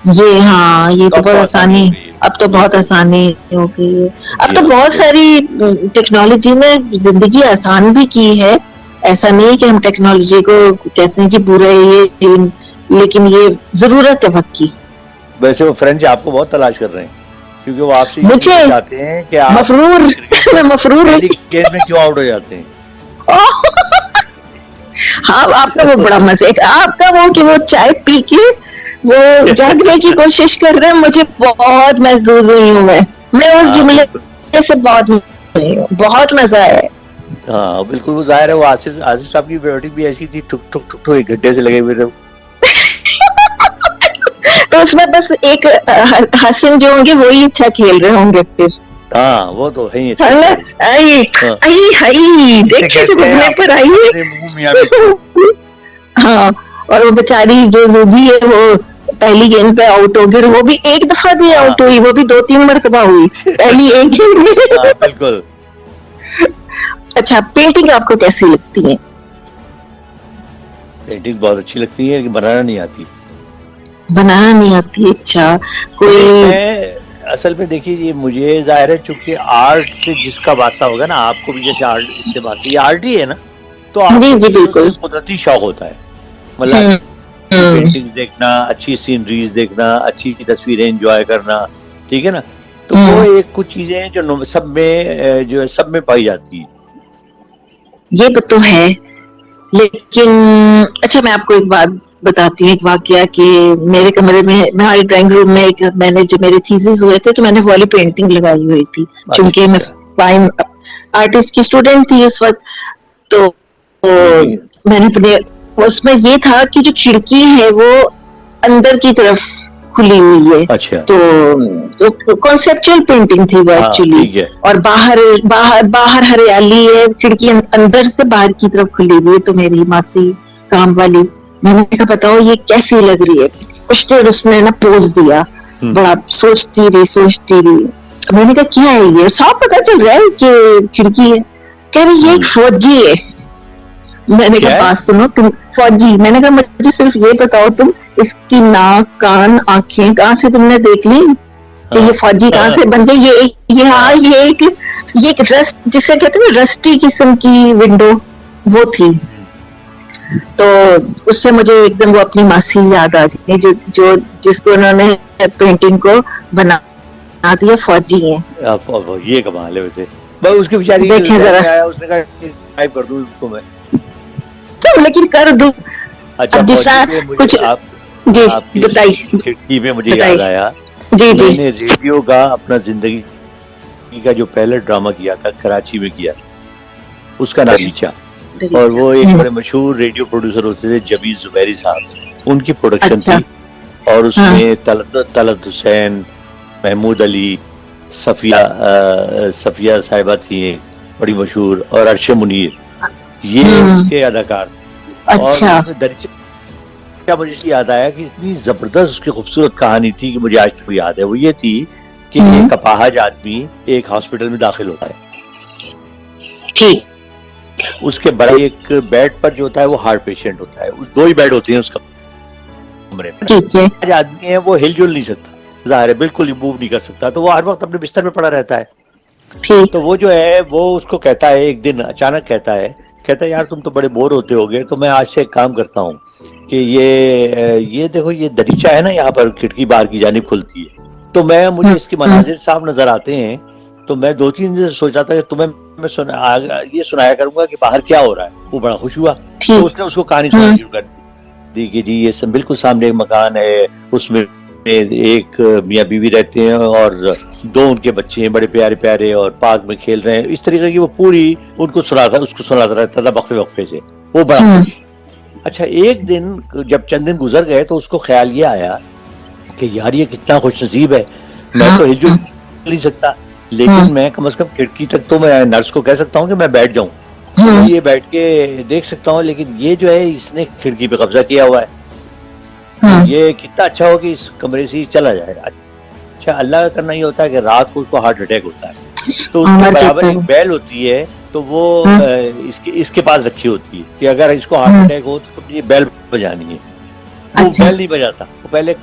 ये हाँ, ये तो तो अब बहुत तो आसानी हो आसानी, गई है। अब तो बहुत बिल्कुल। आसानी हो गई है। अब जी तो हाँ, बहुत बिल्कुल। सारी टेक्नोलॉजी ने जिंदगी आसान भी की है। ऐसा नहीं है कि हम टेक्नोलॉजी को कहते हैं कि बुरा है ये, लेकिन ये जरूरत है वक्त की। वैसे वो फ्रेंच आपको बहुत तलाश कर रहे हैं, क्योंकि वो आपसे ये मुझे पूछना चाहते हैं कि आप मफरूर क्रिकेट मैं में मफरूर पहली हुई। गेंद में क्यों आउट हो जाते हैं। हाँ, आपका वो बड़ा मजे, आपका वो कि वो चाय पी के वो जागने की कोशिश कर रहे हैं, मुझे बहुत महसूस हुई हूँ मैं उस हाँ जुमले बिल्कुल। से बहुत हुई हूँ, बहुत मजा आया है। हाँ बिल्कुल, वो जाहिर है, वो आसिफ आसिफ साहब की बैटिंग भी ऐसी थी, ठुक ठुक ठुक ठुक, एक घंटे से लगे हुए थे। तो उसमें बस एक हसन जो होंगे वो ही अच्छा खेल रहे होंगे फिर, हाँ वो तो है ही है अच्छे ना? खिलाड़ी। आई हाँ, आई आई इसे देखिए जब कहते हैं अपने पर आई है। अपने मुंह मियाँ मिट्ठू। हाँ, और वो बेचारी जो जूबी है वो पहली गेंद पे आउट हो गई, वो भी एक दफा भी हाँ। आउट हुई, वो भी 2-3 मरतबा हुई पहली एक गेंद में। हाँ बिल्कुल। अच्छा, पेंटिंग आपको कैसी लगती है? पेंटिंग बहुत अच्छी लगती है, लेकिन बनाना नहीं आती। बनाना नहीं आती? अच्छा, नहीं, कोई। मैं असल में देखिए, ये मुझे जाहिर है, चूंकि आर्ट से जिसका वास्ता होगा ना, आपको भी जैसे आर्ट इससे वास्ता, ये आर्ट ही है ना, तो जी आपको जी चीजों से बिल्कुल। कुदरती शौक होता है। मतलब हम्म अच्छी हम्म पेंटिंग देखना, अच्छी सीनरीज देखना, अच्छी तस्वीरें एंजॉय करना, ठीक है ना। तो वो हम्म, एक कुछ चीजें हैं जो सब में जो है, सब में पाई जाती है। ये तो है, लेकिन अच्छा मैं आपको एक बात बताती हूँ, एक वाकया कि मेरे कमरे में, हमारे ड्राइंग रूम में, एक मैंने जब मेरे थीसिस हुए थे तो मैंने वाली पेंटिंग लगाई हुई थी, चूंकि मैं अच्छा। फाइन आर्टिस्ट की स्टूडेंट थी उस वक्त। जी तो जी। मैंने अपने, उसमें ये था कि जो खिड़की है वो अंदर की तरफ खुली हुई है। अच्छा। तो कॉन्सेप्चुअल पेंटिंग थी वो हाँ एक्चुअली। ठीक है। और बाहर बाहर बाहर हरियाली है, खिड़की अंदर से बाहर की तरफ खुली हुई है। तो मेरी मासी काम वाली, मैंने कहा बताओ ये कैसी लग रही है। कुछ देर उसने ना पोज दिया, हम्म। बड़ा सोचती रही। मैंने कहा क्या है ये, साफ पता चल रहा है कि खिड़की है। कह रही ये एक हम्म। फौजी है। मैंने कहा क्या है? बात सुनो तुम, फौजी, मैंने कहा मुझे सिर्फ ये बताओ तुम, इसकी नाक कान आंखें कहाँ से तुमने देख ली कि ये हाँ। फौजी कहाँ से बन गई। ये हाँ, हाँ। ये एक रस्ट जिसे कहते हैं ना, रस्टी किस्म की विंडो वो थी। हम्म। तो उससे मुझे एकदम वो अपनी मासी याद आ गई, जो जिसको उन्होंने पेंटिंग को बना दिया, फौजी है। अब ये कमाल है वैसे। बस उसकी बेचारी के देखें जहन जरा, में आया, उसने कहा टाइप कर दूं इसको मैं। तो लेकिन कर दू। अच्छा, अब फौजी जिसा पे मुझे कुछ, आप जी आपकी बताइए खिड़की पे मुझे याद बताइए। आया। जी जी। मैंने रेडियो का अपना जिंदगी का जो पहला ड्रामा किया था, कराची में किया था, उसका नाम रीचा। और वो एक बड़े मशहूर रेडियो प्रोड्यूसर होते थे, जबीर जुबैरी साहब, उनकी प्रोडक्शन अच्छा। थी। और हाँ। उसमें तलत हुसैन, महमूद अली, सफिया साहिबा थी एक बड़ी मशहूर, और अरशद मुनीर, ये उसके अदाकार थे। और अच्छा। उसमें दरिचा, मुझे इसलिए याद आया कि इतनी जबरदस्त उसकी खूबसूरत कहानी थी कि मुझे आज तक याद है। वो ये थी कि एक अपाहज आदमी एक हॉस्पिटल में दाखिल होता है। ठीक। उसके बड़े एक बेड पर जो होता है वो हार्ट पेशेंट होता है। उस दो ही बेड होते हैं उस कमरे में। ठीक है। आज आदमी है वो हिलजुल नहीं सकता, जाहिर है, बिल्कुल ही मूव नहीं कर सकता, तो वो हर वक्त अपने बिस्तर में पड़ा रहता है। ठीक। तो वो जो है वो उसको कहता है, एक दिन अचानक कहता है यार तुम तो बड़े बोर होते होगे, तो मैं आज से एक काम करता हूँ कि ये देखो, ये दरीचा है ना, यहाँ पर खिड़की बाहर की जानिब खुलती है, तो मुझे इसके मनाजिर साफ नजर आते हैं। तो मैं 2-3 दिन से सोचा था कि तुम्हें मैं ये सुनाया करूंगा कि बाहर क्या हो रहा है। वो बड़ा खुश हुआ, तो उसने उसको कहानी सुनानी शुरू कर दी कि जी ये सब बिल्कुल सामने एक मकान है, उसमें एक मियाँ बीवी रहते हैं और 2 उनके बच्चे हैं बड़े प्यारे प्यारे, और पार्क में खेल रहे हैं। इस तरीके की वो पूरी उसको सुनाता रहता था वक्फे वक्फे से। वो बड़ा खुश। अच्छा, एक दिन जब चंद दिन गुजर गए तो उसको ख्याल ये आया कि यार ये कितना खुश नसीब है, मैं तो हिलजुल नहीं सकता, लेकिन मैं कम से कम खिड़की तक तो मैं नर्स को कह सकता हूँ कि मैं बैठ जाऊं, तो मैं ये बैठ के देख सकता हूँ, लेकिन ये जो है इसने खिड़की पे कब्जा किया हुआ है, तो ये कितना अच्छा हो कि इस कमरे से ही चला जाए। अच्छा, अल्लाह का करना ये होता है कि रात को उसको हार्ट अटैक होता है, तो उसके बराबर एक बैल होती है, तो वो इसके पास रखी होती है कि अगर इसको हार्ट अटैक हो तो ये बैल बजानी है। वो बैल नहीं बजाता, वो पहले